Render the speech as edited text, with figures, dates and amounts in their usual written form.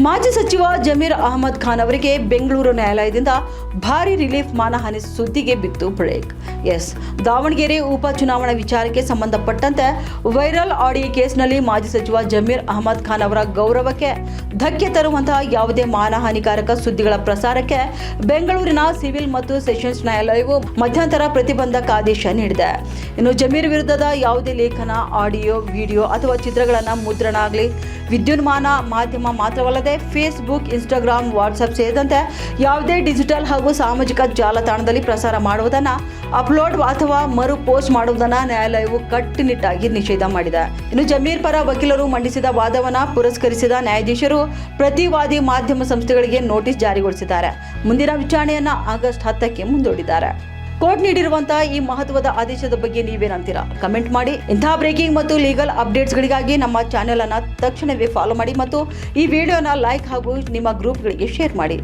ಮಾಜಿ ಸಚಿವ ಜಮೀರ್ ಅಹಮದ್ ಖಾನ್ ಅವರಿಗೆ ಬೆಂಗಳೂರು ನ್ಯಾಯಾಲಯದಿಂದ ಭಾರಿ ರಿಲೀಫ್ ಮಾನಹಾನಿ ಸುದ್ದಿಗೆ ಬಿತ್ತು ಬ್ರೇಕ್. ದಾವಣಗೆರೆ ಉಪಚುನಾವಣಾ ವಿಚಾರಕ್ಕೆ ಸಂಬಂಧಪಟ್ಟಂತೆ ವೈರಲ್ ಆಡಿಯೋ ಕೇಸ್ನಲ್ಲಿ ಮಾಜಿ ಸಚಿವ ಜಮೀರ್ ಅಹಮದ್ ಖಾನ್ ಅವರ ಗೌರವಕ್ಕೆ ಧಕ್ಕೆ ತರುವಂತಹ ಯಾವುದೇ ಮಾನಹಾನಿಕಾರಕ ಸುದ್ದಿಗಳ ಪ್ರಸಾರಕ್ಕೆ ಬೆಂಗಳೂರಿನ ಸಿವಿಲ್ ಮತ್ತು ಸೆಷನ್ಸ್ ನ್ಯಾಯಾಲಯವು ಮಧ್ಯಂತರ ಪ್ರತಿಬಂಧಕ ಆದೇಶ ನೀಡಿದೆ. ಇನ್ನು ಜಮೀರ್ ವಿರುದ್ಧದ ಯಾವುದೇ ಲೇಖನ, ಆಡಿಯೋ, ವಿಡಿಯೋ ಅಥವಾ ಚಿತ್ರಗಳನ್ನು ಮುದ್ರಣ ಆಗಲಿ ವಿದ್ಯುನ್ಮಾನ ಮಾಧ್ಯಮ ಮಾತ್ರವಲ್ಲದೆ ಫೇಸ್ಬುಕ್, ಇನ್ಸ್ಟಾಗ್ರಾಮ್, ವಾಟ್ಸಪ್ ಸೇರಿದಂತೆ ಯಾವುದೇ ಡಿಜಿಟಲ್ ಹಾಗೂ ಸಾಮಾಜಿಕ ಜಾಲತಾಣದಲ್ಲಿ ಪ್ರಸಾರ ಮಾಡುವುದನ್ನು, ಅಪ್ಲೋಡ್ ಅಥವಾ ಮರು ಪೋಸ್ಟ್ ಮಾಡುವುದನ್ನು ನ್ಯಾಯಾಲಯವು ಕಟ್ಟುನಿಟ್ಟಾಗಿ ನಿಷೇಧ ಮಾಡಿದೆ. ಇನ್ನು ಜಮೀರ್ ಪರ ವಕೀಲರು ಮಂಡಿಸಿದ ವಾದವನ್ನು ಪುರಸ್ಕರಿಸಿದ ನ್ಯಾಯಾಧೀಶರು ಪ್ರತಿವಾದಿ ಮಾಧ್ಯಮ ಸಂಸ್ಥೆಗಳಿಗೆ ನೋಟಿಸ್ ಜಾರಿಗೊಳಿಸಿದ್ದಾರೆ. ಮುಂದಿನ ವಿಚಾರಣೆಯನ್ನು ಆಗಸ್ಟ್ 10ಕ್ಕೆ ಮುಂದೂಡಿದ್ದಾರೆ. ಕೋರ್ಟ್ ನೀಡಿರುವಂತಹ ಈ ಮಹತ್ವದ ಆದೇಶದ ಬಗ್ಗೆ ನೀವೇನಂತೀರಾ? ಕಮೆಂಟ್ ಮಾಡಿ. ಇಂತಹ ಬ್ರೇಕಿಂಗ್ ಮತ್ತು ಲೀಗಲ್ ಅಪ್ಡೇಟ್ಸ್ಗಳಿಗಾಗಿ ನಮ್ಮ ಚಾನೆಲ್ ಅನ್ನು ತಕ್ಷಣವೇ ಫಾಲೋ ಮಾಡಿ ಮತ್ತು ಈ ವಿಡಿಯೋನ ಲೈಕ್ ಹಾಗೂ ನಿಮ್ಮ ಗ್ರೂಪ್ಗಳಿಗೆ ಶೇರ್ ಮಾಡಿ.